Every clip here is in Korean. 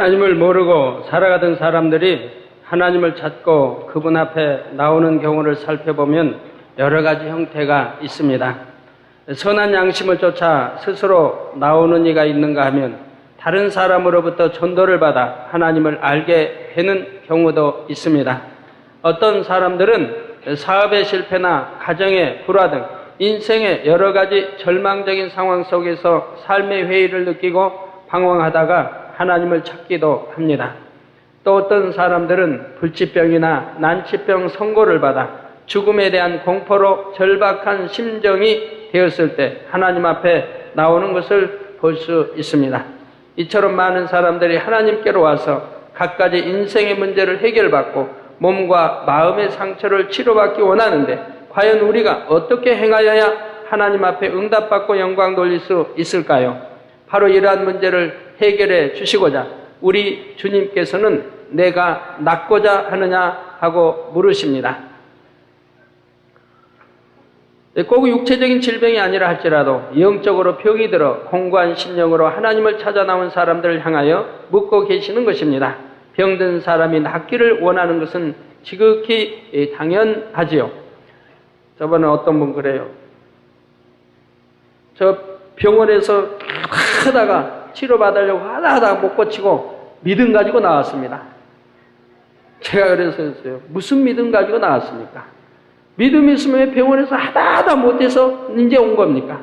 하나님을 모르고 살아가던 사람들이 하나님을 찾고 그분 앞에 나오는 경우를 살펴보면 여러 가지 형태가 있습니다. 선한 양심을 쫓아 스스로 나오는 이가 있는가 하면 다른 사람으로부터 전도를 받아 하나님을 알게 되는 경우도 있습니다. 어떤 사람들은 사업의 실패나 가정의 불화 등 인생의 여러 가지 절망적인 상황 속에서 삶의 회의를 느끼고 방황하다가 하나님을 찾기도 합니다. 또 어떤 사람들은 불치병이나 난치병 선고를 받아 죽음에 대한 공포로 절박한 심정이 되었을 때 하나님 앞에 나오는 것을 볼 수 있습니다. 이처럼 많은 사람들이 하나님께로 와서 갖가지 인생의 문제를 해결받고 몸과 마음의 상처를 치료받기 원하는데 과연 우리가 어떻게 행하여야 하나님 앞에 응답받고 영광 돌릴 수 있을까요? 바로 이러한 문제를 해결해 주시고자 우리 주님께서는 내가 낫고자 하느냐 하고 물으십니다. 꼭 육체적인 질병이 아니라 할지라도 영적으로 병이 들어 공고한 심령으로 하나님을 찾아 나온 사람들을 향하여 묻고 계시는 것입니다. 병든 사람이 낫기를 원하는 것은 지극히 당연하지요. 저번에 어떤 분 그래요. 저 병원에서 하다가 치료받으려고 하다가 못 고치고 믿음 가지고 나왔습니다. 제가 그랬어요. 무슨 믿음 가지고 나왔습니까? 믿음이 있으면 병원에서 하다 못해서 이제 온 겁니까?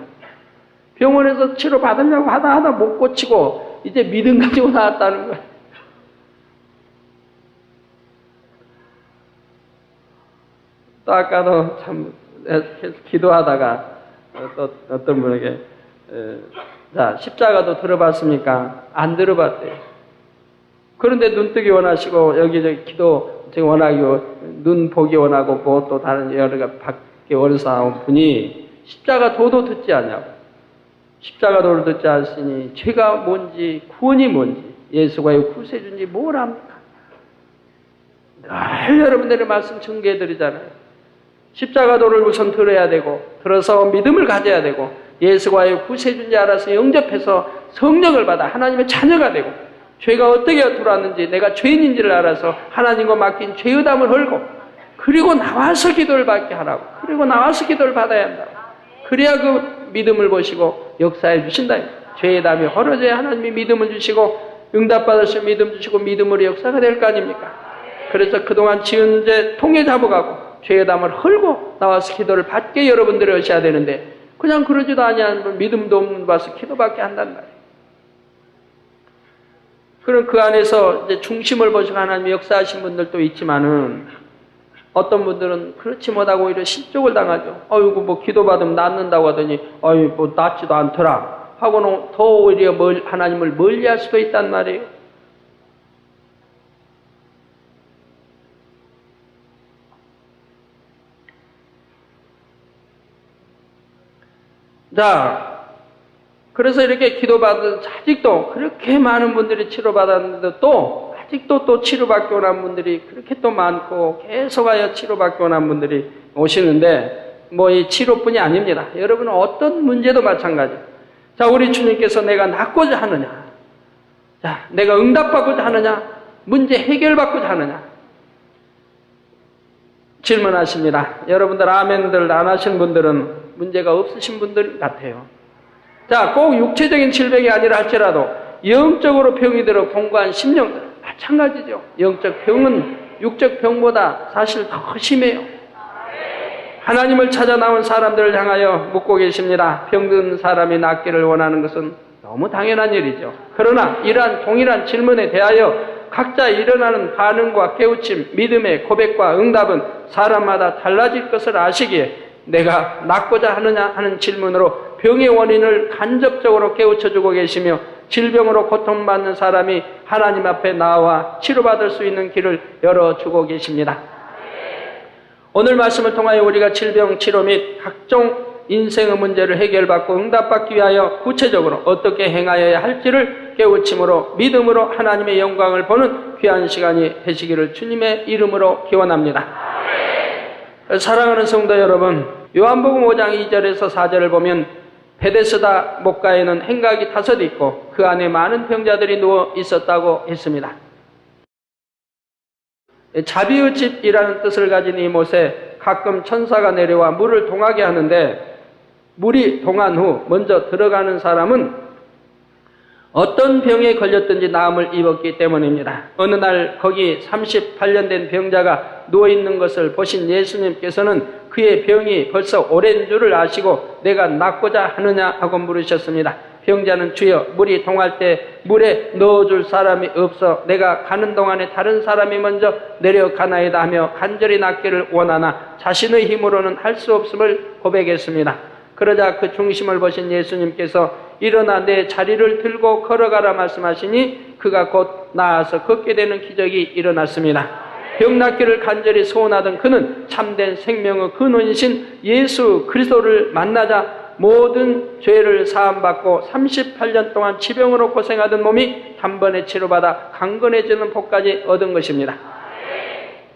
병원에서 치료받으려고 하다 못 고치고 이제 믿음 가지고 나왔다는 거예요. 또 아까도 참 기도하다가 또 어떤 분에게 자 십자가도 들어봤습니까? 안 들어봤대요. 그런데 눈뜨기 원하시고 여기저기 기도 원하고 눈 보기 원하고 뭐 또 다른 여러 가지 밖에 원사온 분이 십자가 도도 듣지 않냐고. 십자가 도를 듣지 않으니 죄가 뭔지 구원이 뭔지 예수가 구세주인지 뭘 압니까? 늘 여러분들의 말씀 전개해드리잖아요. 십자가 도를 우선 들어야 되고 들어서 믿음을 가져야 되고 예수와의 구세주인지 알아서 영접해서 성령을 받아 하나님의 자녀가 되고 죄가 어떻게 들어왔는지 내가 죄인인지를 알아서 하나님과 맡긴 죄의담을 헐고 그리고 나와서 기도를 받게 하라고. 그리고 나와서 기도를 받아야 한다고. 그래야 그 믿음을 보시고 역사해 주신다. 죄의담이 헐어져야 하나님이 믿음을 주시고 응답받으실 믿음 주시고 믿음으로 역사가 될 거 아닙니까? 그래서 그동안 지은 죄 통에 잡아가고 죄의담을 헐고 나와서 기도를 받게 여러분들이 하셔야 되는데 그냥 그러지도 아니하는 믿음도 없는 봐서 기도받게 한단 말이에요. 그럼 그 안에서 이제 중심을 보시고 하나님이 역사하신 분들도 있지만은 어떤 분들은 그렇지 못하고 오히려 실족을 당하죠. 어이구 뭐 기도받으면 낫는다고 하더니 어이 뭐 낫지도 않더라 하고는 더 오히려 하나님을 멀리할 수도 있단 말이에요. 자, 그래서 이렇게 기도받은 아직도 그렇게 많은 분들이 치료받았는데 또 아직도 또 치료받기 원하는 분들이 그렇게 또 많고 계속하여 치료받기 원하는 분들이 오시는데 뭐 이 치료뿐이 아닙니다. 여러분은 어떤 문제도 마찬가지. 자, 우리 주님께서 내가 낫고자 하느냐? 자, 내가 응답받고자 하느냐? 문제 해결받고자 하느냐? 질문하십니다. 여러분들 아멘들 안 하신 분들은 문제가 없으신 분들 같아요. 자, 꼭 육체적인 질병이 아니라 할지라도 영적으로 병이 들어 공고한 심령들 마찬가지죠. 영적 병은 육적 병보다 사실 더 심해요. 하나님을 찾아 나온 사람들을 향하여 묻고 계십니다. 병든 사람이 낫기를 원하는 것은 너무 당연한 일이죠. 그러나 이러한 동일한 질문에 대하여 각자 일어나는 반응과 깨우침, 믿음의 고백과 응답은 사람마다 달라질 것을 아시기에 내가 낫고자 하느냐 하는 질문으로 병의 원인을 간접적으로 깨우쳐주고 계시며 질병으로 고통받는 사람이 하나님 앞에 나와 치료받을 수 있는 길을 열어주고 계십니다. 오늘 말씀을 통하여 우리가 질병 치료 및 각종 인생의 문제를 해결받고 응답받기 위하여 구체적으로 어떻게 행하여야 할지를 깨우침으로 믿음으로 하나님의 영광을 보는 귀한 시간이 되시기를 주님의 이름으로 기원합니다. 사랑하는 성도 여러분, 요한복음 5장 2절에서 4절을 보면 베데스다 목가에는 행각이 5 있고 그 안에 많은 병자들이 누워 있었다고 했습니다. 자비의 집이라는 뜻을 가진 이곳에 가끔 천사가 내려와 물을 동하게 하는데, 물이 동한 후 먼저 들어가는 사람은 어떤 병에 걸렸든지 나음을 입었기 때문입니다. 어느 날 거기 38년 된 병자가 누워있는 것을 보신 예수님께서는 그의 병이 벌써 오랜 줄을 아시고 내가 낫고자 하느냐 하고 물으셨습니다. 병자는 주여, 물이 동할 때 물에 넣어줄 사람이 없어 내가 가는 동안에 다른 사람이 먼저 내려가나이다 하며 간절히 낫기를 원하나 자신의 힘으로는 할 수 없음을 고백했습니다. 그러자 그 중심을 보신 예수님께서 일어나 내 자리를 들고 걸어가라 말씀하시니 그가 곧 나아서 걷게 되는 기적이 일어났습니다. 병 낫기를 간절히 소원하던 그는 참된 생명의 근원이신 예수 그리스도를 만나자 모든 죄를 사함받고 38년 동안 지병으로 고생하던 몸이 단번에 치료받아 강건해지는 복까지 얻은 것입니다.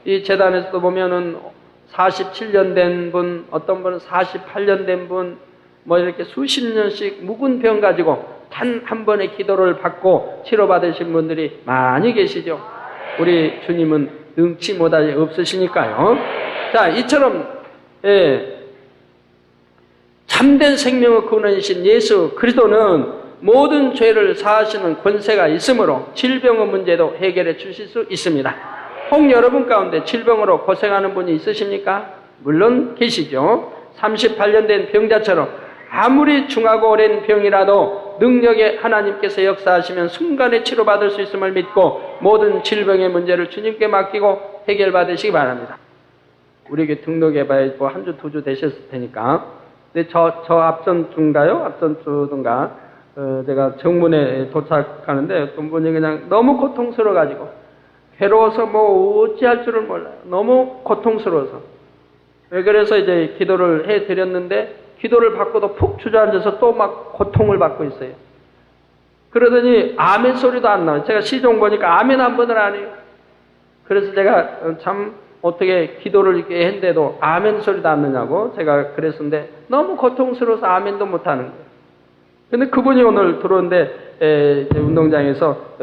이 재단에서도 보면은 47년 된 분, 어떤 분은 48년 된 분, 뭐 이렇게 수십 년씩 묵은 병 가지고 단 한 번의 기도를 받고 치료받으신 분들이 많이 계시죠. 우리 주님은 능치 못하지 없으시니까요. 자, 이처럼 참된 생명의 근원이신 예수 그리스도는 모든 죄를 사하시는 권세가 있으므로 질병의 문제도 해결해 주실 수 있습니다. 혹 여러분 가운데 질병으로 고생하는 분이 있으십니까? 물론 계시죠. 38년 된 병자처럼 아무리 중하고 오랜 병이라도 능력의 하나님께서 역사하시면 순간에 치료받을 수 있음을 믿고 모든 질병의 문제를 주님께 맡기고 해결받으시기 바랍니다. 우리에게 등록해봐야 뭐 한 주, 2주 되셨을 테니까. 근데 저 앞전 주인가요? 앞전 주든가 제가 정문에 도착하는데 어떤 분이 그냥 너무 고통스러워가지고 괴로워서 뭐 어찌할 줄을 몰라요. 너무 고통스러워서. 그래서 이제 기도를 해드렸는데 기도를 받고도 푹 주저앉아서 또 막 고통을 받고 있어요. 그러더니 아멘 소리도 안 나와요. 제가 시종 보니까 아멘 한 번을 안 해요. 그래서 제가 참 어떻게 기도를 이렇게 했는데도 아멘 소리도 안 나냐고 제가 그랬었는데 너무 고통스러워서 아멘도 못 하는 거예요. 근데 그분이 오늘 들어오는데 운동장에서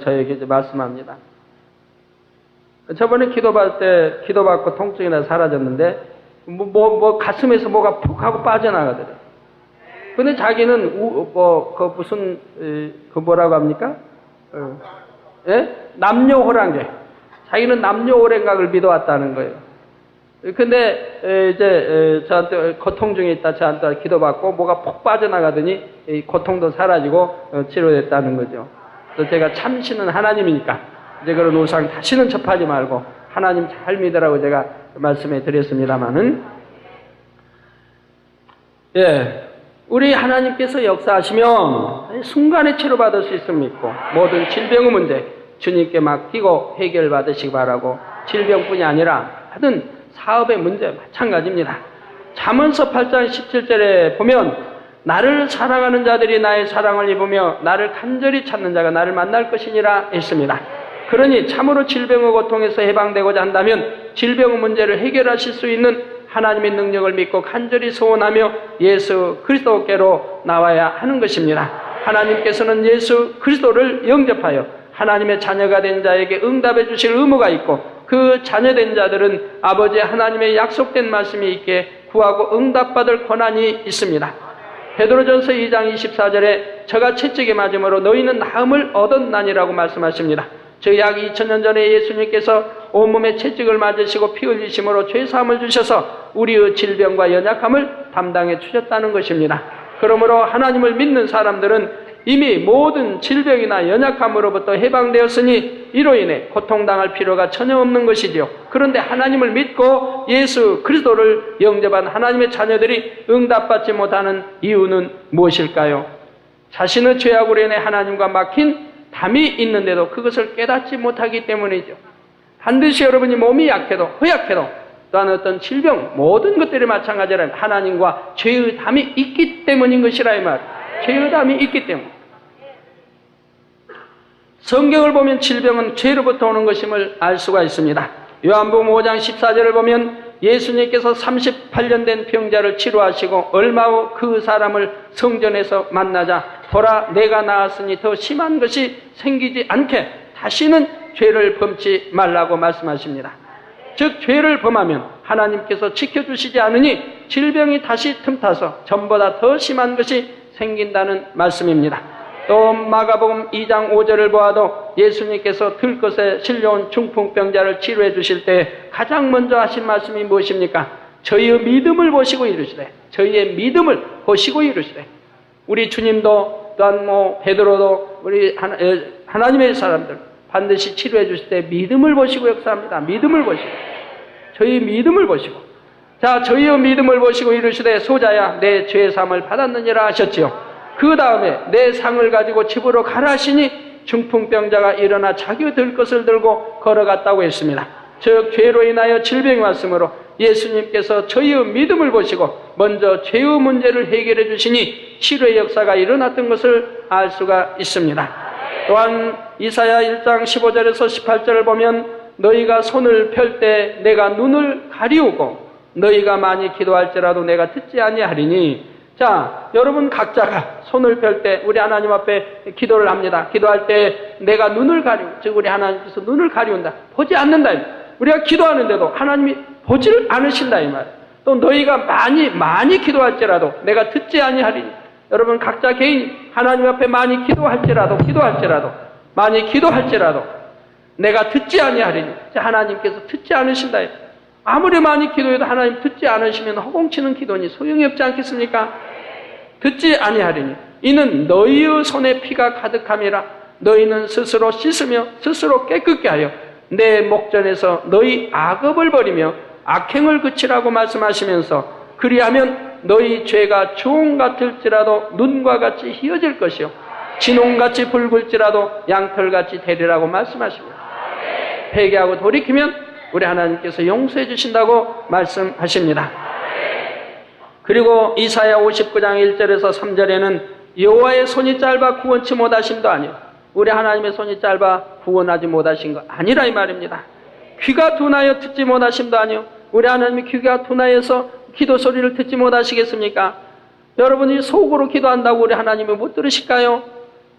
저에게 이제 말씀합니다. 저번에 기도받을 때 기도받고 통증이 나 사라졌는데 가슴에서 뭐가 푹 하고 빠져나가더래. 근데 자기는 뭐라고 합니까? 남녀호랑객. 자기는 남녀호랑객을 믿어왔다는 거예요. 근데 이제 저한테 고통 중에 있다 저한테 기도받고 뭐가 푹 빠져나가더니 이 고통도 사라지고 치료됐다는 거죠. 그래서 제가 참신은 하나님이니까 이제 그런 우상 다시는 접하지 말고 하나님 잘 믿으라고 제가 말씀해 드렸습니다만은, 우리 하나님께서 역사하시면 순간에 치료받을 수 있음을 믿고 모든 질병의 문제 주님께 맡기고 해결받으시기 바라고, 질병뿐이 아니라 하든 사업의 문제 마찬가지입니다. 잠언서 8장 17절에 보면 나를 사랑하는 자들이 나의 사랑을 입으며 나를 간절히 찾는 자가 나를 만날 것이니라 했습니다. 그러니 참으로 질병의 고통에서 해방되고자 한다면 질병의 문제를 해결하실 수 있는 하나님의 능력을 믿고 간절히 소원하며 예수 그리스도께로 나와야 하는 것입니다. 하나님께서는 예수 그리스도를 영접하여 하나님의 자녀가 된 자에게 응답해 주실 의무가 있고 그 자녀된 자들은 아버지 하나님의 약속된 말씀이 있게 구하고 응답받을 권한이 있습니다. 베드로전서 2장 24절에 저가 채찍에 맞음으로 너희는 나음을 얻었나니라고 말씀하십니다. 저 약 2000년 전에 예수님께서 온몸에 채찍을 맞으시고 피 흘리심으로 죄사함을 주셔서 우리의 질병과 연약함을 담당해 주셨다는 것입니다. 그러므로 하나님을 믿는 사람들은 이미 모든 질병이나 연약함으로부터 해방되었으니 이로 인해 고통당할 필요가 전혀 없는 것이지요. 그런데 하나님을 믿고 예수 그리스도를 영접한 하나님의 자녀들이 응답받지 못하는 이유는 무엇일까요? 자신의 죄악으로 인해 하나님과 막힌 담이 있는데도 그것을 깨닫지 못하기 때문이죠. 반드시 여러분이 몸이 약해도 허약해도 또한 어떤 질병 모든 것들이 마찬가지라 하나님과 죄의 담이 있기 때문인 것이라 이 말. 죄의 담이 있기 때문. 성경을 보면 질병은 죄로부터 오는 것임을 알 수가 있습니다. 요한복음 5장 14절을 보면 예수님께서 38년 된 병자를 치료하시고 얼마 후 그 사람을 성전에서 만나자 보라 내가 나았으니 더 심한 것이 생기지 않게 다시는 죄를 범치 말라고 말씀하십니다. 즉 죄를 범하면 하나님께서 지켜주시지 않으니 질병이 다시 틈타서 전보다 더 심한 것이 생긴다는 말씀입니다. 또 마가복음 2장 5절을 보아도 예수님께서 들것에 실려온 중풍병자를 치료해 주실 때 가장 먼저 하신 말씀이 무엇입니까? 저희의 믿음을 보시고 이르시되, 저희의 믿음을 보시고 이르시되. 우리 주님도 또한 베드로도 우리 하나님의 사람들 반드시 치료해 주실 때 믿음을 보시고 역사합니다. 믿음을 보시고, 저희 믿음을 보시고. 자, 저희의 믿음을 보시고 이르시되 소자야 내 죄 사함을 받았느니라 하셨지요. 그 다음에 내 상을 가지고 집으로 가라 하시니 중풍병자가 일어나 자기 들 것을 들고 걸어갔다고 했습니다. 즉 죄로 인하여 질병이 왔으므로 예수님께서 저희의 믿음을 보시고 먼저 죄의 문제를 해결해 주시니 치료의 역사가 일어났던 것을 알 수가 있습니다. 또한 이사야 1장 15절에서 18절을 보면 너희가 손을 펼 때 내가 눈을 가리우고 너희가 많이 기도할지라도 내가 듣지 아니하리니. 자, 여러분 각자가 손을 펼 때 우리 하나님 앞에 기도를 합니다. 기도할 때 내가 눈을 가리우, 즉 우리 하나님께서 눈을 가리운다. 보지 않는다. 우리가 기도하는데도 하나님이 보지를 않으신다 이 말. 또 너희가 많이 기도할지라도 내가 듣지 아니하리니. 여러분 각자 개인 하나님 앞에 많이 기도할지라도 많이 기도할지라도 내가 듣지 아니하리니. 하나님께서 듣지 않으신다. 아무리 많이 기도해도 하나님 듣지 않으시면 허공치는 기도니 소용이 없지 않겠습니까? 듣지 아니하리니 이는 너희의 손에 피가 가득함이라. 너희는 스스로 씻으며 스스로 깨끗게 하여 내 목전에서 너희 악업을 버리며 악행을 그치라고 말씀하시면서 그리하면 너희 죄가 주홍 같을지라도 눈과 같이 희어질 것이요 진홍같이 붉을지라도 양털같이 되리라고 말씀하십니다. 회개하고 돌이키면 우리 하나님께서 용서해 주신다고 말씀하십니다. 그리고 이사야 59장 1절에서 3절에는 여호와의 손이 짧아 구원치 못하심도 아니요 우리 하나님의 손이 짧아 구원하지 못하신 것 아니라 이 말입니다. 귀가 둔하여 듣지 못하심도 아니요 우리 하나님이 귀가 둔하여서 기도 소리를 듣지 못하시겠습니까? 여러분이 속으로 기도한다고 우리 하나님이 못 들으실까요?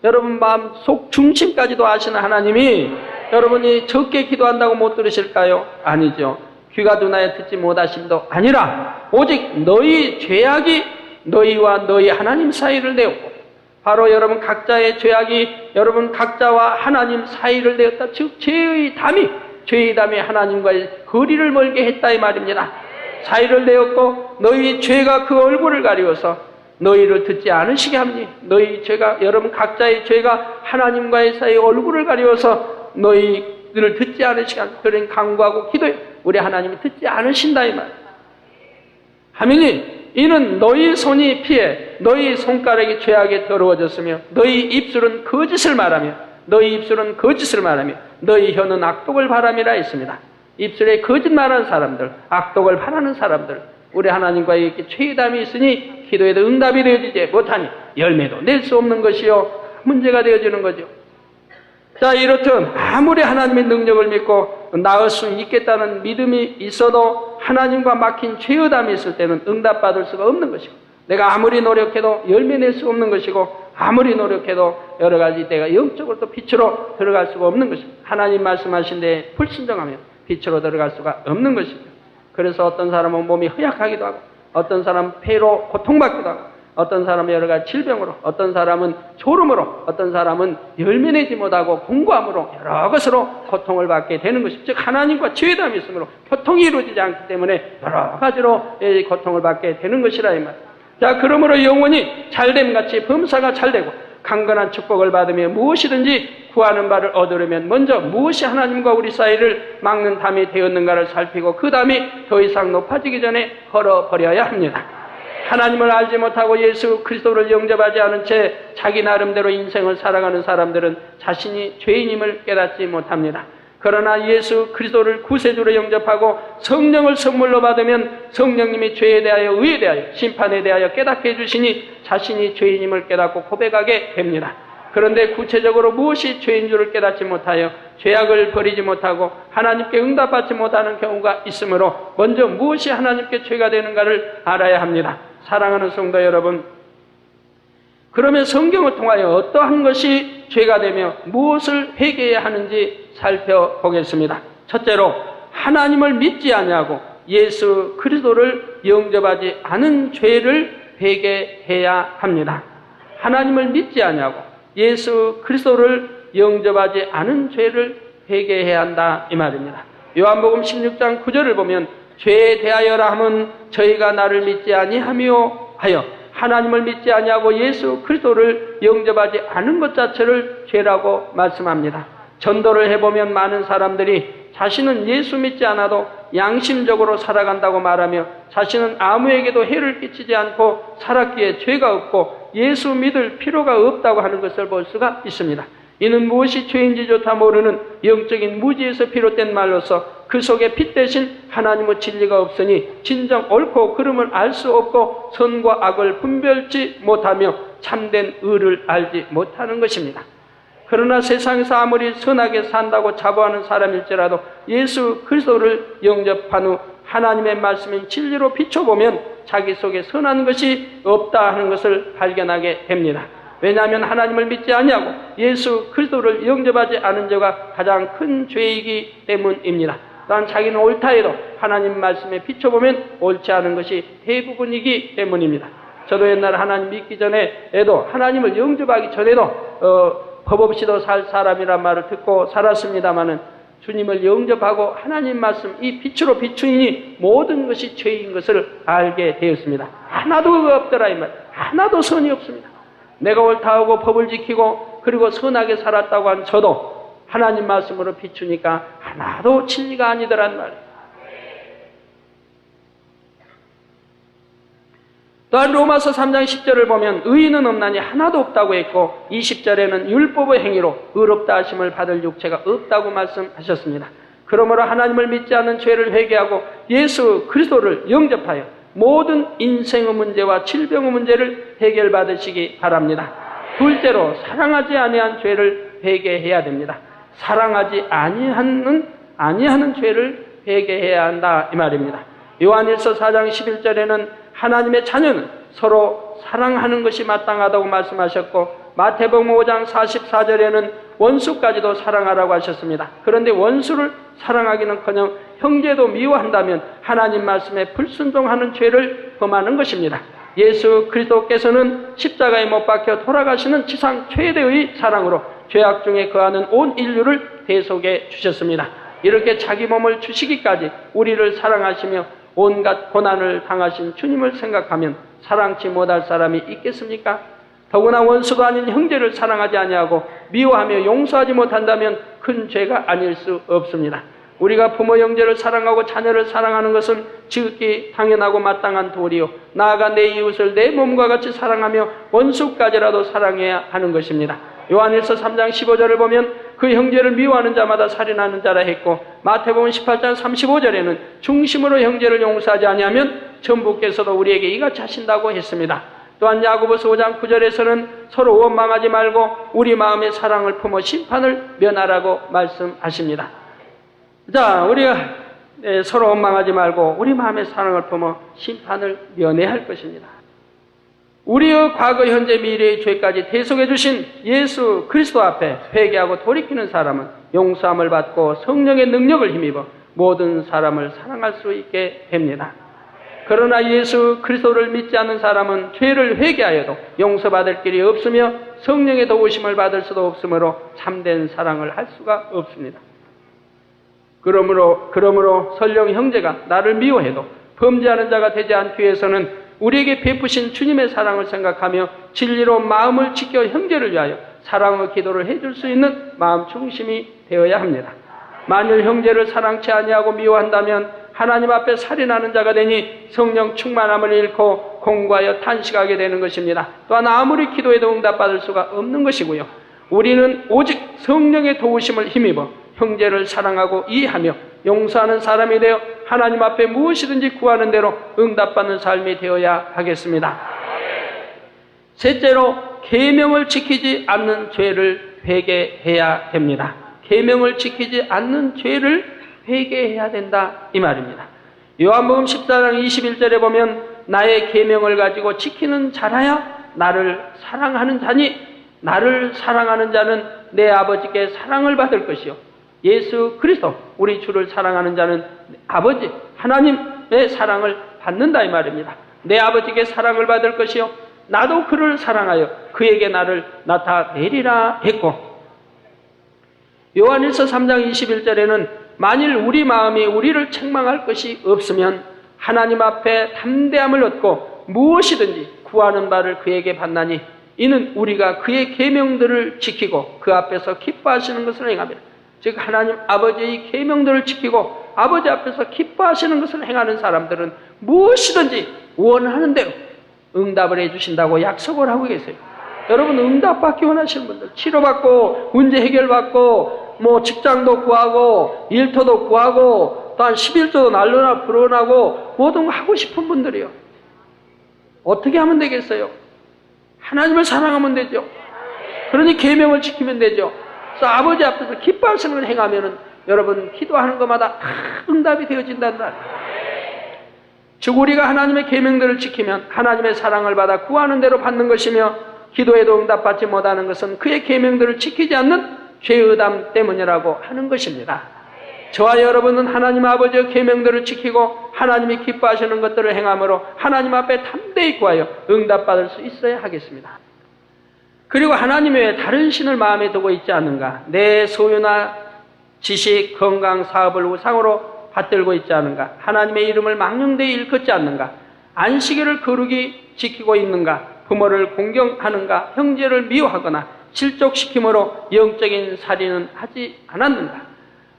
여러분 마음 속 중심까지도 아시는 하나님이 여러분이 적게 기도한다고 못 들으실까요? 아니죠. 귀가 둔하여 듣지 못하심도 아니라 오직 너희 죄악이 너희와 너희 하나님 사이를 내었고 바로 여러분 각자의 죄악이 여러분 각자와 하나님 사이를 내었다. 즉 죄의 담이 하나님과의 거리를 멀게 했다 이 말입니다. 사이를 내었고 너희 죄가 그 얼굴을 가리워서 너희를 듣지 않으시게 합니다. 너희 죄가 여러분 각자의 죄가 하나님과의 사이의 얼굴을 가리워서 너희를 듣지 않으시게 합니다. 그런 간구하고 기도해 우리 하나님이 듣지 않으신다 이 말. 하민이 이는 너희 손이 피해 너희 손가락이 죄악에 더러워졌으며 너희 입술은 거짓을 말하며 너희 혀는 악독을 바람이라 했습니다. 입술에 거짓말하는 사람들, 악독을 바라는 사람들, 우리 하나님과 이렇게 죄담이 있으니 기도에도 응답이 되어지지 못하니 열매도 낼 수 없는 것이요 문제가 되어지는 거죠. 자, 이렇듯 아무리 하나님의 능력을 믿고 나을 수 있겠다는 믿음이 있어도 하나님과 막힌 죄의담이 있을 때는 응답받을 수가 없는 것이고 내가 아무리 노력해도 열매 낼 수 없는 것이고 아무리 노력해도 여러 가지 내가 영적으로 또 빛으로 들어갈 수가 없는 것입니다. 하나님 말씀하신 데에 불순종하면 빛으로 들어갈 수가 없는 것입니다. 그래서 어떤 사람은 몸이 허약하기도 하고 어떤 사람은 폐로 고통받기도 하고 어떤 사람은 여러 가지 질병으로 어떤 사람은 졸음으로 어떤 사람은 열매 내지 못하고 공고함으로 여러 것으로 고통을 받게 되는 것입니다. 즉 하나님과 죄담이 있으므로 교통이 이루어지지 않기 때문에 여러 가지로 고통을 받게 되는 것이라 이 말. 자, 그러므로 영혼이 잘됨같이 범사가 잘되고 강건한 축복을 받으며 무엇이든지 구하는 바를 얻으려면 먼저 무엇이 하나님과 우리 사이를 막는 담이 되었는가를 살피고 그 담이 더 이상 높아지기 전에 걸어버려야 합니다. 하나님을 알지 못하고 예수 그리스도를 영접하지 않은 채 자기 나름대로 인생을 살아가는 사람들은 자신이 죄인임을 깨닫지 못합니다. 그러나 예수 그리스도를 구세주로 영접하고 성령을 선물로 받으면 성령님이 죄에 대하여 의에 대하여 심판에 대하여 깨닫게 해주시니 자신이 죄인임을 깨닫고 고백하게 됩니다. 그런데 구체적으로 무엇이 죄인 줄을 깨닫지 못하여 죄악을 버리지 못하고 하나님께 응답받지 못하는 경우가 있으므로 먼저 무엇이 하나님께 죄가 되는가를 알아야 합니다. 사랑하는 성도 여러분, 그러면 성경을 통하여 어떠한 것이 죄가 되며 무엇을 회개해야 하는지 살펴보겠습니다. 첫째로, 하나님을 믿지 아니하고 예수 그리스도를 영접하지 않은 죄를 회개해야 합니다. 하나님을 믿지 아니하고 예수 그리스도를 영접하지 않은 죄를 회개해야 한다, 이 말입니다. 요한복음 16장 9절을 보면 죄에 대하여라 함은 저희가 나를 믿지 아니하며 하여 하나님을 믿지 아니하고 예수 그리스도를 영접하지 않은 것 자체를 죄라고 말씀합니다. 전도를 해보면 많은 사람들이 자신은 예수 믿지 않아도 양심적으로 살아간다고 말하며 자신은 아무에게도 해를 끼치지 않고 살았기에 죄가 없고 예수 믿을 필요가 없다고 하는 것을 볼 수가 있습니다. 이는 무엇이 죄인지조차 모르는 영적인 무지에서 비롯된 말로서 그 속에 빛 대신 하나님의 진리가 없으니 진정 옳고 그름을 알 수 없고 선과 악을 분별치 못하며 참된 의를 알지 못하는 것입니다. 그러나 세상에서 아무리 선하게 산다고 자부하는 사람일지라도 예수 그리스도를 영접한 후 하나님의 말씀인 진리로 비춰보면 자기 속에 선한 것이 없다 하는 것을 발견하게 됩니다. 왜냐하면 하나님을 믿지 아니하고 예수 그리스도를 영접하지 않은 죄가 가장 큰 죄이기 때문입니다. 또한 자기는 옳다 해도 하나님 말씀에 비춰보면 옳지 않은 것이 대부분이기 때문입니다. 저도 옛날 하나님 믿기 전에도 하나님을 영접하기 전에도 법 없이도 살 사람이란 말을 듣고 살았습니다마는 주님을 영접하고 하나님 말씀 이 빛으로 비추니 모든 것이 죄인 것을 알게 되었습니다. 하나도 없더라 이 말. 하나도 선이 없습니다. 내가 옳다 하고 법을 지키고 그리고 선하게 살았다고 한 저도 하나님 말씀으로 비추니까 하나도 진리가 아니더란 말이에요. 또한 로마서 3장 10절을 보면 의인은 없나니 하나도 없다고 했고 20절에는 율법의 행위로 의롭다 하심을 받을 육체가 없다고 말씀하셨습니다. 그러므로 하나님을 믿지 않는 죄를 회개하고 예수 그리스도를 영접하여 모든 인생의 문제와 질병의 문제를 해결받으시기 바랍니다. 둘째로, 사랑하지 아니한 죄를 회개해야 됩니다. 사랑하지 아니하는 죄를 회개해야 한다 이 말입니다. 요한일서 4장 11절에는 하나님의 자녀는 서로 사랑하는 것이 마땅하다고 말씀하셨고 마태복음 5장 44절에는 원수까지도 사랑하라고 하셨습니다. 그런데 원수를 사랑하기는커녕 형제도 미워한다면 하나님 말씀에 불순종하는 죄를 범하는 것입니다. 예수 그리스도께서는 십자가에 못 박혀 돌아가시는 지상 최대의 사랑으로 죄악 중에 거하는 온 인류를 대속해 주셨습니다. 이렇게 자기 몸을 주시기까지 우리를 사랑하시며 온갖 고난을 당하신 주님을 생각하면 사랑치 못할 사람이 있겠습니까? 더구나 원수도 아닌 형제를 사랑하지 아니하고 미워하며 용서하지 못한다면 큰 죄가 아닐 수 없습니다. 우리가 부모 형제를 사랑하고 자녀를 사랑하는 것은 지극히 당연하고 마땅한 도리요 나아가 내 이웃을 내 몸과 같이 사랑하며 원수까지라도 사랑해야 하는 것입니다. 요한일서 3장 15절을 보면 그 형제를 미워하는 자마다 살인하는 자라 했고 마태복음 18장 35절에는 중심으로 형제를 용서하지 아니하면 전부께서도 우리에게 이같이 하신다고 했습니다. 또한 야고보서 5장 9절에서는 서로 원망하지 말고 우리 마음의 사랑을 품어 심판을 면하라고 말씀하십니다. 자, 우리가 서로 원망하지 말고 우리 마음의 사랑을 품어 심판을 면해야 할 것입니다. 우리의 과거, 현재, 미래의 죄까지 대속해 주신 예수 그리스도 앞에 회개하고 돌이키는 사람은 용서함을 받고 성령의 능력을 힘입어 모든 사람을 사랑할 수 있게 됩니다. 그러나 예수 그리스도를 믿지 않는 사람은 죄를 회개하여도 용서받을 길이 없으며 성령의 도우심을 받을 수도 없으므로 참된 사랑을 할 수가 없습니다. 그러므로 설령 형제가 나를 미워해도 범죄하는 자가 되지 않기 위해서는 우리에게 베푸신 주님의 사랑을 생각하며 진리로 마음을 지켜 형제를 위하여 사랑의 기도를 해줄 수 있는 마음 중심이 되어야 합니다. 만일 형제를 사랑치 아니하고 미워한다면 하나님 앞에 살인하는 자가 되니 성령 충만함을 잃고 공고하여 탄식하게 되는 것입니다. 또한 아무리 기도해도 응답받을 수가 없는 것이고요. 우리는 오직 성령의 도우심을 힘입어 형제를 사랑하고 이해하며 용서하는 사람이 되어 하나님 앞에 무엇이든지 구하는 대로 응답받는 삶이 되어야 하겠습니다. 셋째로, 계명을 지키지 않는 죄를 회개해야 됩니다. 계명을 지키지 않는 죄를 회개해야 된다 이 말입니다. 요한복음 14장 21절에 보면 나의 계명을 가지고 지키는 자라야 나를 사랑하는 자니 나를 사랑하는 자는 내 아버지께 사랑을 받을 것이요 예수 그리스도 우리 주를 사랑하는 자는 아버지 하나님의 사랑을 받는다 이 말입니다. 내 아버지께 사랑을 받을 것이요 나도 그를 사랑하여 그에게 나를 나타내리라 했고, 요한일서 3장 21절에는 만일 우리 마음이 우리를 책망할 것이 없으면 하나님 앞에 담대함을 얻고 무엇이든지 구하는 바를 그에게 받나니 이는 우리가 그의 계명들을 지키고 그 앞에서 기뻐하시는 것을 행하며, 즉 하나님 아버지의 계명들을 지키고 아버지 앞에서 기뻐하시는 것을 행하는 사람들은 무엇이든지 원하는 대로 응답을 해주신다고 약속을 하고 계세요. 여러분 응답받기 원하시는 분들, 치료받고 문제 해결받고 직장도 구하고 일터도 구하고 또한 11조도 날로나 불어나고 모든 거 하고 싶은 분들이요. 어떻게 하면 되겠어요? 하나님을 사랑하면 되죠. 그러니 계명을 지키면 되죠. 그래서 아버지 앞에서 기뻐하시는 걸 행하면은 여러분 기도하는 것마다 다 응답이 되어진다는 말이에요. 즉 우리가 하나님의 계명들을 지키면 하나님의 사랑을 받아 구하는 대로 받는 것이며, 기도에도 응답받지 못하는 것은 그의 계명들을 지키지 않는 죄의담 때문이라고 하는 것입니다. 저와 여러분은 하나님 아버지의 계명들을 지키고 하나님이 기뻐하시는 것들을 행함으로 하나님 앞에 담대히 구하여 응답받을 수 있어야 하겠습니다. 그리고 하나님 외에 다른 신을 마음에 두고 있지 않는가? 내 소유나 지식, 건강, 사업을 우상으로 받들고 있지 않는가? 하나님의 이름을 망령되이 일컫지 않는가? 안식일을 거룩히 지키고 있는가? 부모를 공경하는가? 형제를 미워하거나 실족시킴으로 영적인 살인은 하지 않았는가?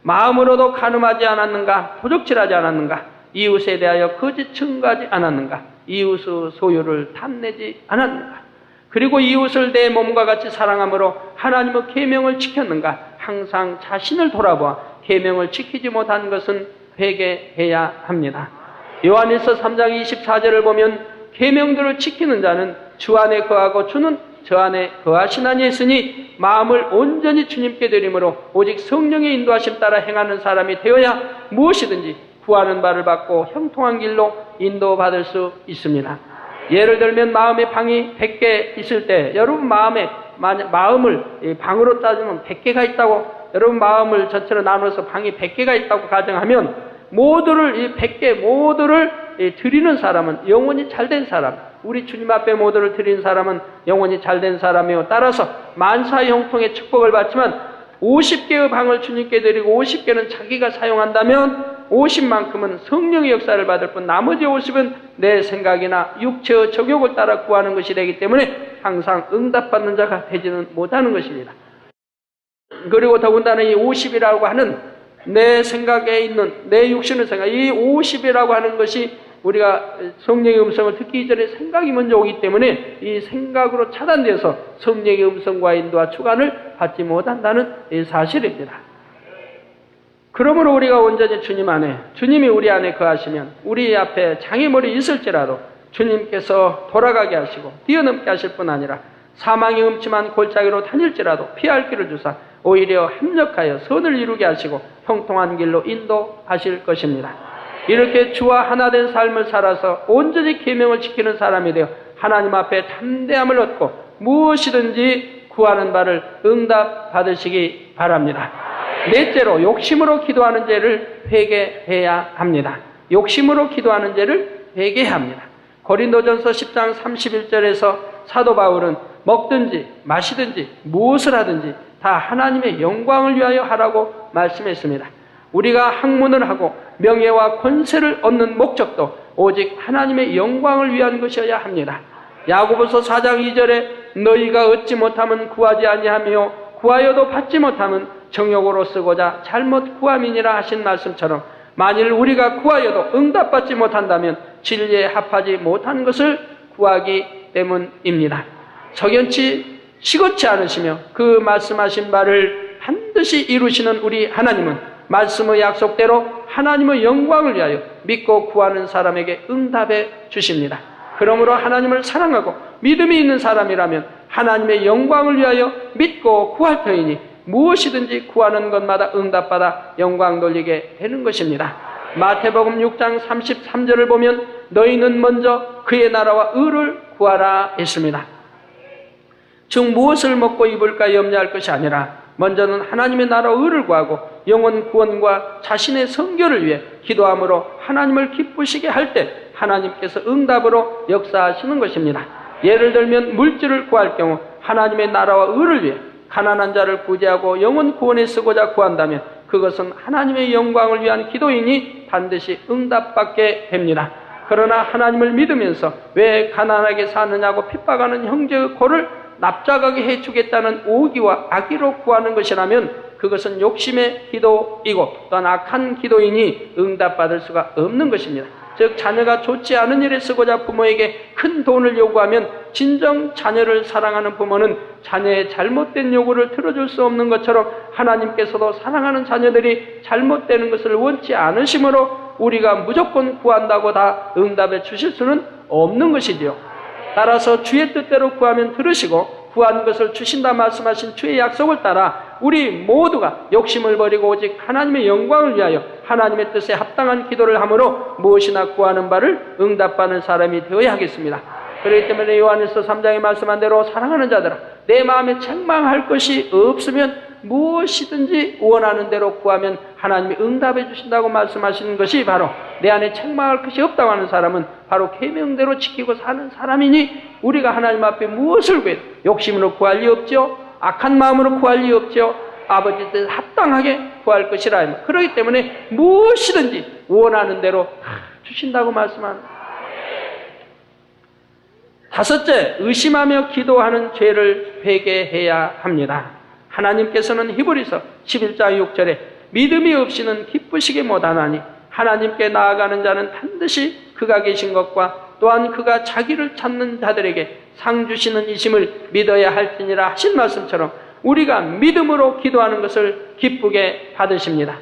마음으로도 간음하지 않았는가? 도적질하지 않았는가? 이웃에 대하여 거짓 증거하지 않았는가? 이웃의 소유를 탐내지 않았는가? 그리고 이웃을 내 몸과 같이 사랑함으로 하나님의 계명을 지켰는가? 항상 자신을 돌아보아 계명을 지키지 못한 것은 회개해야 합니다. 요한일서 3장 24절을 보면 계명들을 지키는 자는 주 안에 거하고 주는 저 안에 거하시나니 했으니 마음을 온전히 주님께 드림으로 오직 성령의 인도하심 따라 행하는 사람이 되어야 무엇이든지 구하는 바를 받고 형통한 길로 인도받을 수 있습니다. 예를 들면 마음의 방이 100개 있을 때 여러분 마음을 방으로 따지면 100개가 있다고, 여러분 마음을 전체로 나눠서 방이 100개가 있다고 가정하면 모두를 이 100개 모두를 드리는 사람은 영원히 잘된 사람, 우리 주님 앞에 모두를 드린 사람은 영원히 잘된 사람이요, 따라서 만사 형통의 축복을 받지만 50개의 방을 주님께 드리고 50개는 자기가 사용한다면 50만큼은 성령의 역사를 받을 뿐 나머지 50은 내 생각이나 육체의 정욕을 따라 구하는 것이 되기 때문에 항상 응답받는 자가 되지는 못하는 것입니다. 그리고 더군다나 이 50이라고 하는 내 생각에 있는 내 육신의 생각, 이 50이라고 하는 것이 우리가 성령의 음성을 듣기 이전에 생각이 먼저 오기 때문에 이 생각으로 차단돼서 성령의 음성과 인도와 주관을 받지 못한다는 이 사실입니다. 그러므로 우리가 온전히 주님 안에, 주님이 우리 안에 거하시면 우리 앞에 장애물이 있을지라도 주님께서 돌아가게 하시고 뛰어넘게 하실 뿐 아니라 사망의 음침한 골짜기로 다닐지라도 피할 길을 주사 오히려 합력하여 선을 이루게 하시고 형통한 길로 인도하실 것입니다. 이렇게 주와 하나 된 삶을 살아서 온전히 계명을 지키는 사람이 되어 하나님 앞에 담대함을 얻고 무엇이든지 구하는 바를 응답받으시기 바랍니다. 넷째로 욕심으로 기도하는 죄를 회개해야 합니다. 욕심으로 기도하는 죄를 회개해야 합니다. 고린도전서 10장 31절에서 사도 바울은 먹든지 마시든지 무엇을 하든지 다 하나님의 영광을 위하여 하라고 말씀했습니다. 우리가 학문을 하고 명예와 권세를 얻는 목적도 오직 하나님의 영광을 위한 것이어야 합니다. 야고보서 4장 2절에 너희가 얻지 못하면 구하지 아니하며 구하여도 받지 못하면 정욕으로 쓰고자 잘못 구함이니라 하신 말씀처럼 만일 우리가 구하여도 응답받지 못한다면 진리에 합하지 못한 것을 구하기 때문입니다. 석연치 시건치 않으시며 그 말씀하신 바를 반드시 이루시는 우리 하나님은 말씀의 약속대로 하나님의 영광을 위하여 믿고 구하는 사람에게 응답해 주십니다. 그러므로 하나님을 사랑하고 믿음이 있는 사람이라면 하나님의 영광을 위하여 믿고 구할 터이니 무엇이든지 구하는 것마다 응답받아 영광 돌리게 되는 것입니다. 마태복음 6장 33절을 보면 너희는 먼저 그의 나라와 의를 구하라 했습니다. 즉 무엇을 먹고 입을까 염려할 것이 아니라 먼저는 하나님의 나라와 의를 구하고 영혼 구원과 자신의 성결을 위해 기도함으로 하나님을 기쁘시게 할 때 하나님께서 응답으로 역사하시는 것입니다. 예를 들면 물질을 구할 경우 하나님의 나라와 의를 위해 가난한 자를 구제하고 영혼 구원에 쓰고자 구한다면 그것은 하나님의 영광을 위한 기도이니 반드시 응답받게 됩니다. 그러나 하나님을 믿으면서 왜 가난하게 사느냐고 핍박하는 형제의 고를 납작하게 해주겠다는 오기와 악의로 구하는 것이라면 그것은 욕심의 기도이고 또한 악한 기도이니 응답받을 수가 없는 것입니다. 즉 자녀가 좋지 않은 일에 쓰고자 부모에게 큰 돈을 요구하면 진정 자녀를 사랑하는 부모는 자녀의 잘못된 요구를 들어줄 수 없는 것처럼 하나님께서도 사랑하는 자녀들이 잘못되는 것을 원치 않으심으로 우리가 무조건 구한다고 다 응답해 주실 수는 없는 것이지요. 따라서 주의 뜻대로 구하면 들으시고 구한 것을 주신다 말씀하신 주의 약속을 따라 우리 모두가 욕심을 버리고 오직 하나님의 영광을 위하여 하나님의 뜻에 합당한 기도를 함으로 무엇이나 구하는 바를 응답받는 사람이 되어야 하겠습니다. 그렇기 때문에 요한일서 3장에 말씀한 대로 사랑하는 자들아 내 마음에 책망할 것이 없으면 무엇이든지 원하는 대로 구하면 하나님이 응답해 주신다고 말씀하시는 것이 바로 내 안에 책망할 것이 없다고 하는 사람은 바로 계명대로 지키고 사는 사람이니 우리가 하나님 앞에 무엇을 구해도 욕심으로 구할 리 없죠. 악한 마음으로 구할 리 없죠. 아버지 뜻에 합당하게 구할 것이라. 그렇기 때문에 무엇이든지 원하는 대로 주신다고 말씀합니다. 다섯째, 의심하며 기도하는 죄를 회개해야 합니다. 하나님께서는 히브리서 11장 6절에 믿음이 없이는 기쁘시게 못하나니 하나님께 나아가는 자는 반드시 그가 계신 것과 또한 그가 자기를 찾는 자들에게 상 주시는 이심을 믿어야 할지니라 하신 말씀처럼 우리가 믿음으로 기도하는 것을 기쁘게 받으십니다.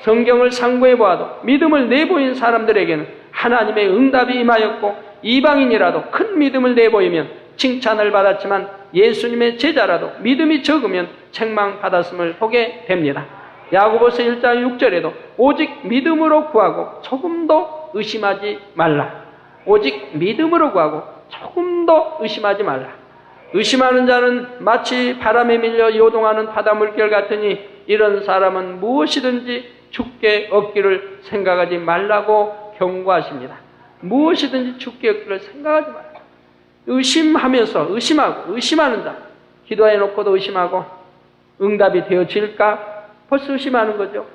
성경을 상고해 보아도 믿음을 내보인 사람들에게는 하나님의 응답이 임하였고 이방인이라도 큰 믿음을 내보이면 칭찬을 받았지만 예수님의 제자라도 믿음이 적으면 책망받았음을 보게 됩니다. 야고보서 1장 6절에도 오직 믿음으로 구하고 조금도 의심하지 말라. 오직 믿음으로 구하고 조금도 의심하지 말라. 의심하는 자는 마치 바람에 밀려 요동하는 바다 물결 같으니 이런 사람은 무엇이든지 죽게 얻기를 생각하지 말라고 경고하십니다. 무엇이든지 죽게 얻기를 생각하지 말라. 의심하면서 의심하는 자, 기도해 놓고도 의심하고 응답이 되어질까 벌써 의심하는 거죠.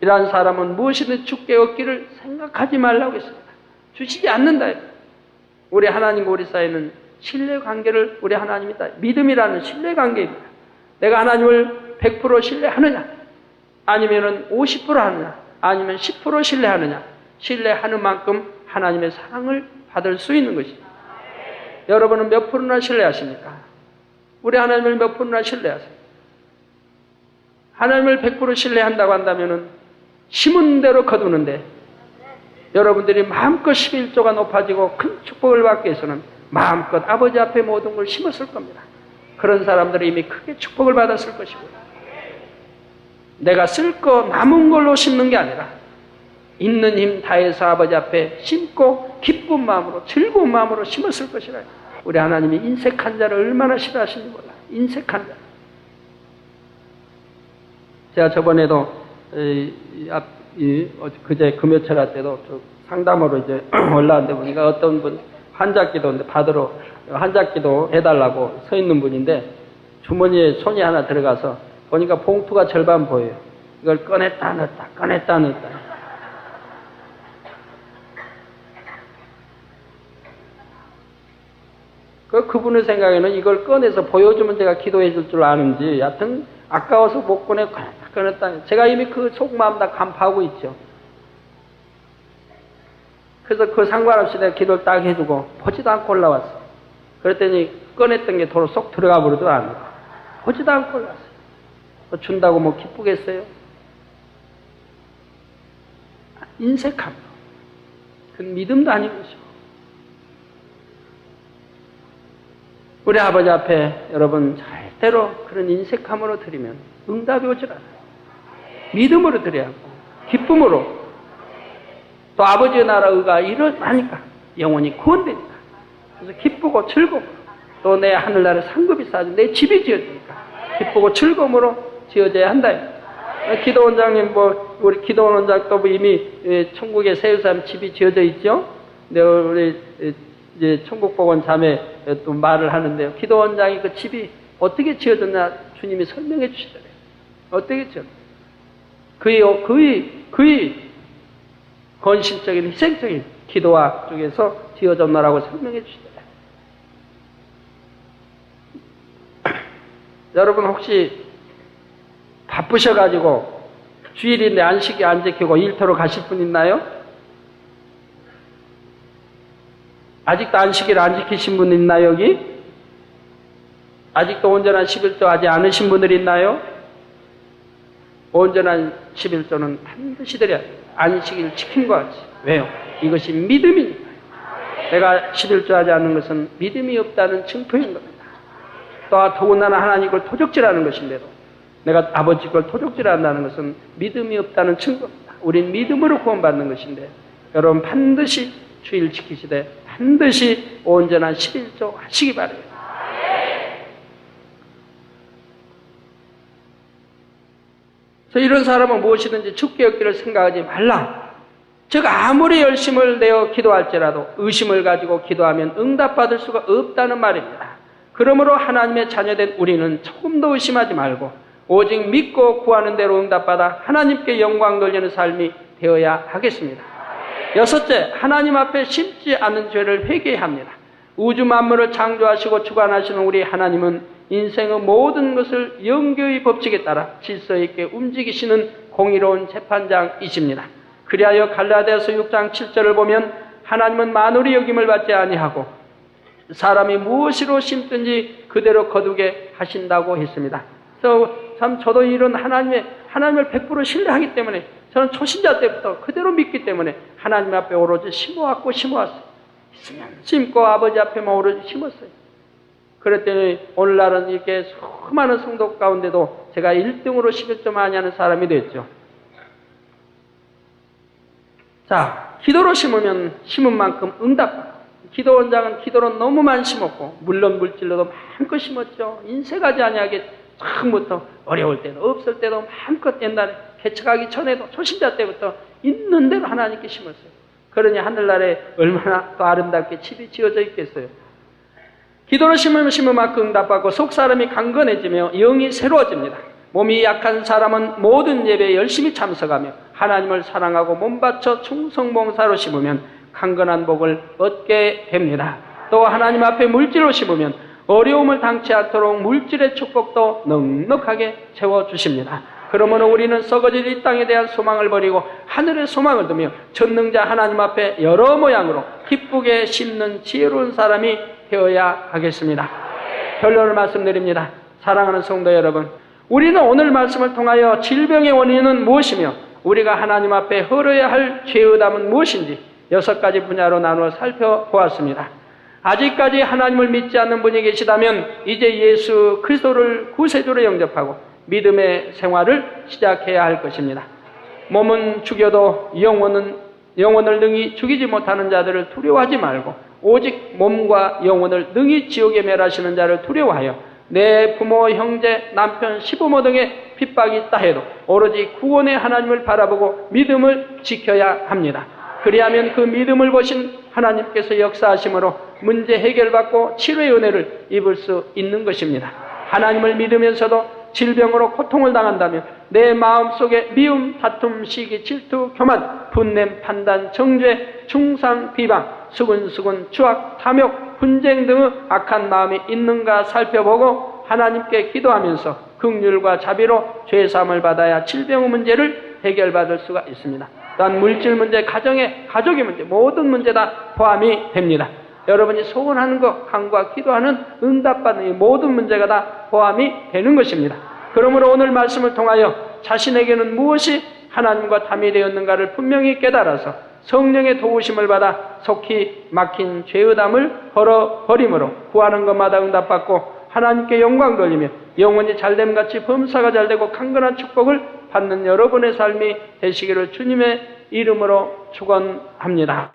이러한 사람은 무엇이든 죽게 얻기를 생각하지 말라고 했습니다. 주시지 않는다. 우리 하나님과 우리 사이는 신뢰관계를 우리 하나님이 다 믿음이라는 신뢰관계입니다. 내가 하나님을 100% 신뢰하느냐 아니면 50% 하느냐 아니면 10% 신뢰하느냐 신뢰하는 만큼 하나님의 사랑을 받을 수 있는 것입니다. 여러분은 몇 프로나 신뢰하십니까? 우리 하나님을 몇 프로나 신뢰하세요? 하나님을 100% 신뢰한다고 한다면 심은 대로 거두는데 여러분들이 마음껏 11조가 높아지고 큰 축복을 받기 위해서는 마음껏 아버지 앞에 모든 걸 심었을 겁니다. 그런 사람들이 이미 크게 축복을 받았을 것이고요. 내가 쓸 거 남은 걸로 심는 게 아니라 있는 힘 다해서 아버지 앞에 심고 기쁜 마음으로 즐거운 마음으로 심었을 것이라. 우리 하나님이 인색한 자를 얼마나 싫어하시는지 몰라. 인색한 자. 제가 저번에도 그제 금요철 때도 상담으로 이제 올라왔는데 보니까 어떤 분 환자기도인데 받으러 환자기도 해달라고 서 있는 분인데 주머니에 손이 하나 들어가서 보니까 봉투가 절반 보여요. 이걸 꺼냈다 넣었다 꺼냈다 넣었다. 그분의 생각에는 이걸 꺼내서 보여주면 제가 기도해 줄 줄 아는지 여하튼 아까워서 못 꺼내 꺼냈다. 제가 이미 그 속마음 다 간파하고 있죠. 그래서 그 상관없이 내가 기도를 딱 해주고 보지도 않고 올라왔어. 그랬더니 꺼냈던 게 도로 쏙 들어가 버리도 않고 보지도 않고 올라왔어요. 준다고 뭐 기쁘겠어요? 인색함. 그건 믿음도 아닌 것이고. 우리 아버지 앞에 여러분 절대로 그런 인색함으로 드리면 응답이 오질 않아요. 믿음으로 드려야 하고 기쁨으로, 또 아버지의 나라 의가 일어나니까 영혼이 구원되니까, 그래서 기쁘고 즐거움으로, 또 내 하늘나라 상급이 쌓아져 내 집이 지어지니까 기쁘고 즐거움으로 지어져야 한다. 기도원 원장님, 우리 기도원 원장도 이미 천국에 세우사람 집이 지어져 있죠. 근데 우리 이제 천국복원 자매 또 말을 하는데요. 기도원 원장이 그 집이 어떻게 지어졌나 주님이 설명해 주시더래요. 어떻게 지어졌나? 그의 헌신적인 희생적인 기도와 쪽에서 지어졌나라고 설명해 주시더래요. 여러분 혹시 바쁘셔가지고 주일인데 안식이 안 지키고 일터로 가실 분 있나요? 아직도 안식일을 안 지키신 분 있나요, 여기? 아직도 온전한 11조 하지 않으신 분들 있나요? 온전한 11조는 반드시 드려야 돼요. 안식일 지킨 것 같이. 왜요? 이것이 믿음이니까. 내가 11조 하지 않는 것은 믿음이 없다는 증표인 겁니다. 또 더군다나 하나님 걸 토적질하는 것인데도 내가 아버지 걸 토적질한다는 것은 믿음이 없다는 증거입니다. 우린 믿음으로 구원받는 것인데 여러분 반드시 주일 지키시되 반드시 온전한 11조 하시기 바랍니다. 그래서 이런 사람은 무엇이든지 죽게 얻기를 생각하지 말라. 즉 아무리 열심을 내어 기도할지라도 의심을 가지고 기도하면 응답받을 수가 없다는 말입니다. 그러므로 하나님의 자녀된 우리는 조금도 의심하지 말고 오직 믿고 구하는 대로 응답받아 하나님께 영광 돌리는 삶이 되어야 하겠습니다. 여섯째, 하나님 앞에 심지 않은 죄를 회개해야 합니다. 우주 만물을 창조하시고 주관하시는 우리 하나님은 인생의 모든 것을 영교의 법칙에 따라 질서 있게 움직이시는 공의로운 재판장이십니다. 그리하여 갈라디아서 6장 7절을 보면 하나님은 만울의 여김을 받지 아니하고 사람이 무엇으로 심든지 그대로 거두게 하신다고 했습니다. 그래서 참 저도 이런 하나님을 100% 신뢰하기 때문에 저는 초신자 때부터 그대로 믿기 때문에 하나님 앞에 오로지 심어왔어요. 있으면 심고 아버지 앞에만 오로지 심었어요. 그랬더니 오늘날은 이렇게 수많은 성도 가운데도 제가 1등으로 11조 많이 하는 사람이 됐죠. 자, 기도로 심으면 심은 만큼 응답받고, 기도 원장은 기도로 너무 많이 심었고 물론 물질로도 마음껏 심었죠. 인색하지 아니하게 처음부터 어려울 때도 없을 때도 마음껏 옛날에 개척하기 전에도 초신자 때부터 있는 대로 하나님께 심었어요. 그러니 하늘나라에 얼마나 더 아름답게 집이 지어져 있겠어요. 기도로 심으면 심은 만큼 응답받고 속사람이 강건해지며 영이 새로워집니다. 몸이 약한 사람은 모든 예배에 열심히 참석하며 하나님을 사랑하고 몸바쳐 충성봉사로 심으면 강건한 복을 얻게 됩니다. 또 하나님 앞에 물질로 심으면 어려움을 당치 않도록 물질의 축복도 넉넉하게 채워주십니다. 그러므로 우리는 썩어질 이 땅에 대한 소망을 버리고 하늘의 소망을 두며 전능자 하나님 앞에 여러 모양으로 기쁘게 심는 지혜로운 사람이 되어야 하겠습니다. 결론을 말씀드립니다. 사랑하는 성도 여러분, 우리는 오늘 말씀을 통하여 질병의 원인은 무엇이며 우리가 하나님 앞에 헐어야 할 죄의담은 무엇인지 6가지 분야로 나누어 살펴보았습니다. 아직까지 하나님을 믿지 않는 분이 계시다면 이제 예수 그리스도를 구세주로 영접하고 믿음의 생활을 시작해야 할 것입니다. 몸은 죽여도 영혼을 능히 죽이지 못하는 자들을 두려워하지 말고 오직 몸과 영혼을 능히 지옥에 멸하시는 자를 두려워하여 내 부모, 형제, 남편, 시부모 등의 핍박이 있다 해도 오로지 구원의 하나님을 바라보고 믿음을 지켜야 합니다. 그리하면 그 믿음을 보신 하나님께서 역사하심으로 문제 해결받고 치료의 은혜를 입을 수 있는 것입니다. 하나님을 믿으면서도 질병으로 고통을 당한다면 내 마음속에 미움, 다툼, 시기, 질투, 교만, 분냄, 판단, 정죄, 중상, 비방, 수근수근, 추악, 탐욕, 분쟁 등의 악한 마음이 있는가 살펴보고 하나님께 기도하면서 긍휼과 자비로 죄사함을 받아야 질병의 문제를 해결받을 수가 있습니다. 또한 물질 문제, 가족의 문제, 모든 문제 다 포함이 됩니다. 여러분이 소원하는 것, 간구와 기도하는 응답받는 이 모든 문제가 다 포함이 되는 것입니다. 그러므로 오늘 말씀을 통하여 자신에게는 무엇이 하나님과 담이 되었는가를 분명히 깨달아서 성령의 도우심을 받아 속히 막힌 죄의담을 벌어버림으로 구하는 것마다 응답받고 하나님께 영광 돌리며 영원히 잘됨같이 범사가 잘되고 강건한 축복을 받는 여러분의 삶이 되시기를 주님의 이름으로 축원합니다.